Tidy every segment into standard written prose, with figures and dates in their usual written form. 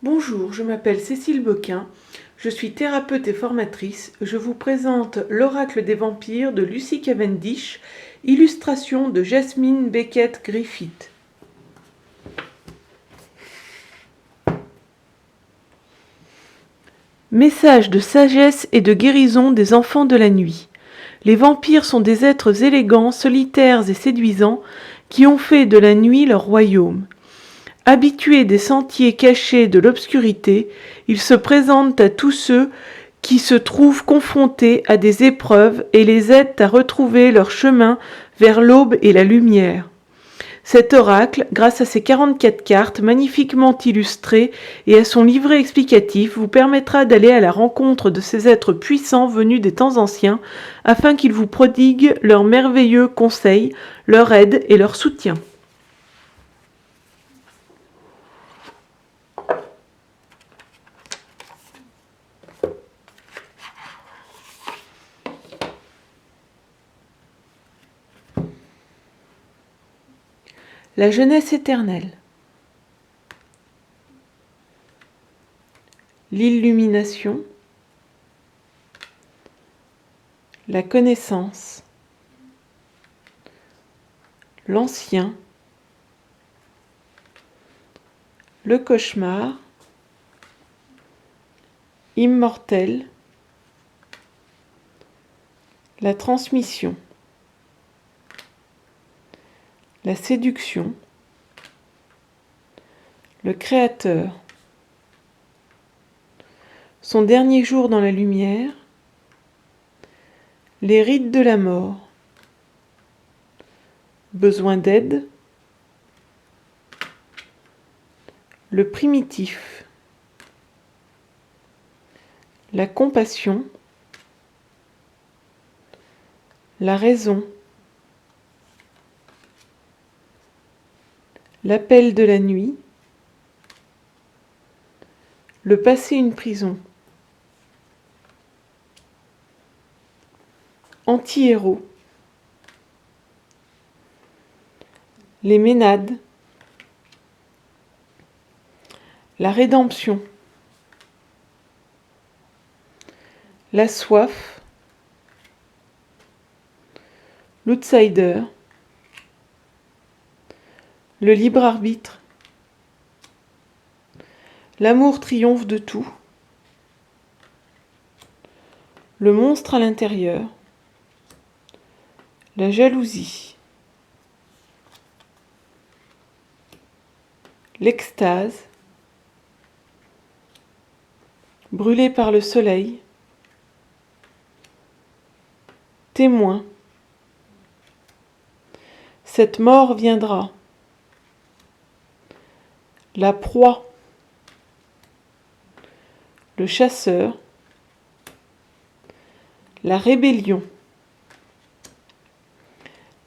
Bonjour, je m'appelle Cécile Boquin, je suis thérapeute et formatrice. Je vous présente L'Oracle des vampires de Lucy Cavendish, illustration de Jasmine Beckett Griffith. Message de sagesse et de guérison des enfants de la nuit. Les vampires sont des êtres élégants, solitaires et séduisants qui ont fait de la nuit leur royaume. Habitués des sentiers cachés de l'obscurité, ils se présentent à tous ceux qui se trouvent confrontés à des épreuves et les aident à retrouver leur chemin vers l'aube et la lumière. Cet oracle, grâce à ses 44 cartes magnifiquement illustrées et à son livret explicatif, vous permettra d'aller à la rencontre de ces êtres puissants venus des temps anciens, afin qu'ils vous prodiguent leurs merveilleux conseils, leur aide et leur soutien. La jeunesse éternelle. L'illumination. La connaissance. L'ancien. Le cauchemar. Immortel. La transmission. La séduction, le Créateur, son dernier jour dans la lumière, les rites de la mort, besoin d'aide, le primitif, la compassion, la raison, l'appel de la nuit, le passé une prison, anti-héros, les ménades, la rédemption, la soif, l'outsider, le libre arbitre. L'amour triomphe de tout. Le monstre à l'intérieur. La jalousie. L'extase. Brûlé par le soleil. Témoin. Cette mort viendra. La proie, le chasseur, la rébellion,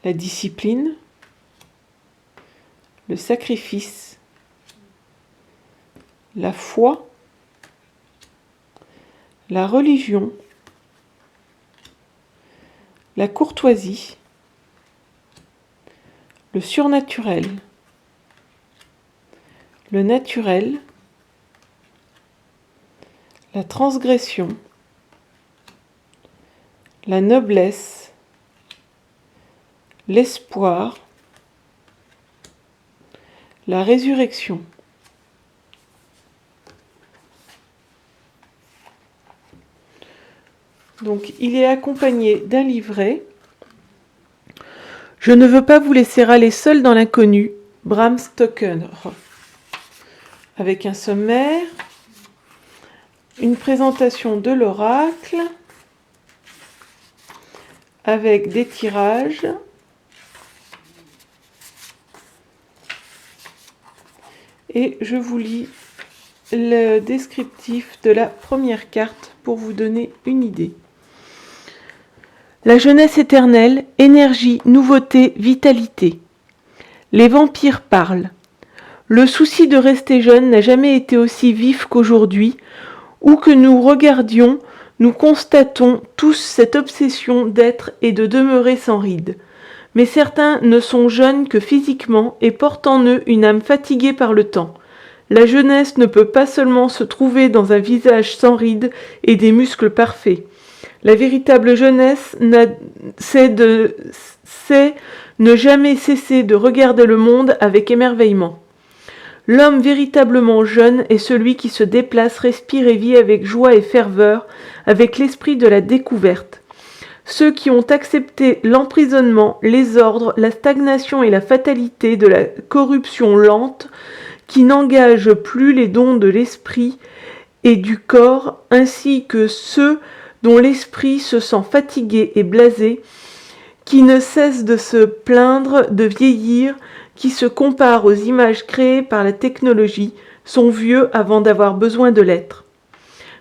la discipline, le sacrifice, la foi, la religion, la courtoisie, le surnaturel, le naturel, la transgression, la noblesse, l'espoir, la résurrection. Donc, il est accompagné d'un livret. Je ne veux pas vous laisser aller seul dans l'inconnu, Bram Stoker. Avec un sommaire, une présentation de l'oracle, avec des tirages, et je vous lis le descriptif de la première carte pour vous donner une idée. La jeunesse éternelle, énergie, nouveauté, vitalité. Les vampires parlent. Le souci de rester jeune n'a jamais été aussi vif qu'aujourd'hui, où que nous regardions, nous constatons tous cette obsession d'être et de demeurer sans rides. Mais certains ne sont jeunes que physiquement et portent en eux une âme fatiguée par le temps. La jeunesse ne peut pas seulement se trouver dans un visage sans rides et des muscles parfaits. La véritable jeunesse c'est ne jamais cesser de regarder le monde avec émerveillement. L'homme véritablement jeune est celui qui se déplace, respire et vit avec joie et ferveur, avec l'esprit de la découverte. Ceux qui ont accepté l'emprisonnement, les ordres, la stagnation et la fatalité de la corruption lente, qui n'engagent plus les dons de l'esprit et du corps, ainsi que ceux dont l'esprit se sent fatigué et blasé, qui ne cessent de se plaindre de vieillir, qui se comparent aux images créées par la technologie, sont vieux avant d'avoir besoin de l'être.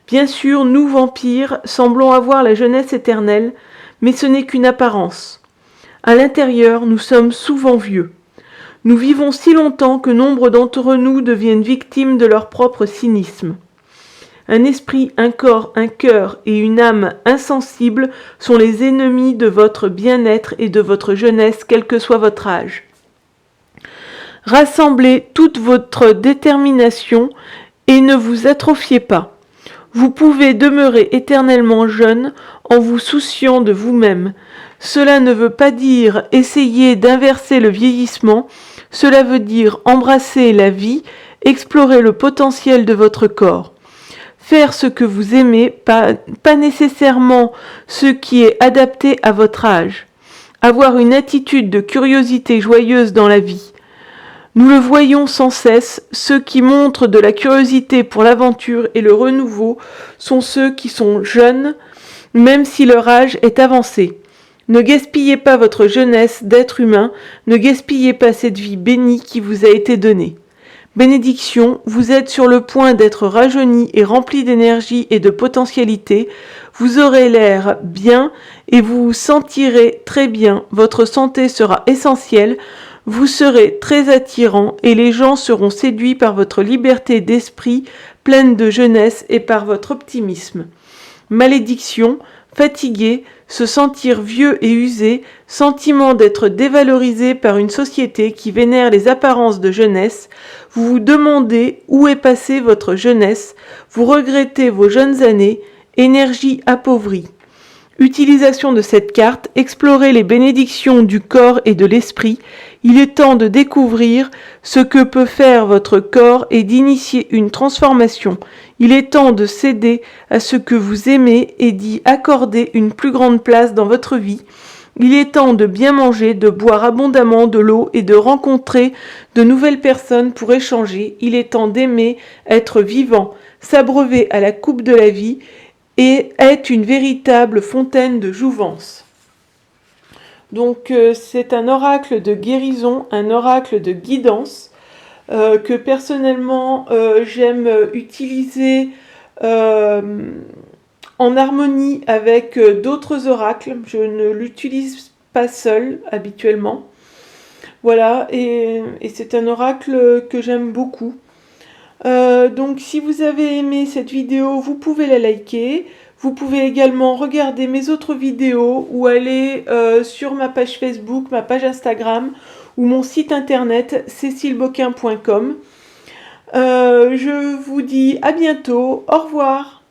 Bien sûr, nous, vampires, semblons avoir la jeunesse éternelle, mais ce n'est qu'une apparence. À l'intérieur, nous sommes souvent vieux. Nous vivons si longtemps que nombre d'entre nous deviennent victimes de leur propre cynisme. Un esprit, un corps, un cœur et une âme insensibles sont les ennemis de votre bien-être et de votre jeunesse, quel que soit votre âge. Rassemblez toute votre détermination et ne vous atrophiez pas. Vous pouvez demeurer éternellement jeune en vous souciant de vous-même. Cela ne veut pas dire essayer d'inverser le vieillissement, cela veut dire embrasser la vie, explorer le potentiel de votre corps. Faire ce que vous aimez, pas nécessairement ce qui est adapté à votre âge. Avoir une attitude de curiosité joyeuse dans la vie. Nous le voyons sans cesse, ceux qui montrent de la curiosité pour l'aventure et le renouveau sont ceux qui sont jeunes, même si leur âge est avancé. Ne gaspillez pas votre jeunesse d'être humain, ne gaspillez pas cette vie bénie qui vous a été donnée. Bénédiction, vous êtes sur le point d'être rajeuni et rempli d'énergie et de potentialité, vous aurez l'air bien et vous vous sentirez très bien, votre santé sera essentielle, vous serez très attirant et les gens seront séduits par votre liberté d'esprit pleine de jeunesse et par votre optimisme. Malédiction, fatigué, se sentir vieux et usé, sentiment d'être dévalorisé par une société qui vénère les apparences de jeunesse, vous vous demandez où est passée votre jeunesse, vous regrettez vos jeunes années, énergie appauvrie. Utilisation de cette carte, explorez les bénédictions du corps et de l'esprit, il est temps de découvrir ce que peut faire votre corps et d'initier une transformation. Il est temps de céder à ce que vous aimez et d'y accorder une plus grande place dans votre vie. Il est temps de bien manger, de boire abondamment de l'eau et de rencontrer de nouvelles personnes pour échanger. Il est temps d'aimer, être vivant, s'abreuver à la coupe de la vie et être une véritable fontaine de jouvence. Donc c'est un oracle de guérison, un oracle de guidance que personnellement j'aime utiliser en harmonie avec d'autres oracles. Je ne l'utilise pas seul habituellement. Voilà, et c'est un oracle que j'aime beaucoup. Donc si vous avez aimé cette vidéo, vous pouvez la liker. Vous pouvez également regarder mes autres vidéos ou aller sur ma page Facebook, ma page Instagram ou mon site internet cecileboquin.com. Je vous dis à bientôt, au revoir.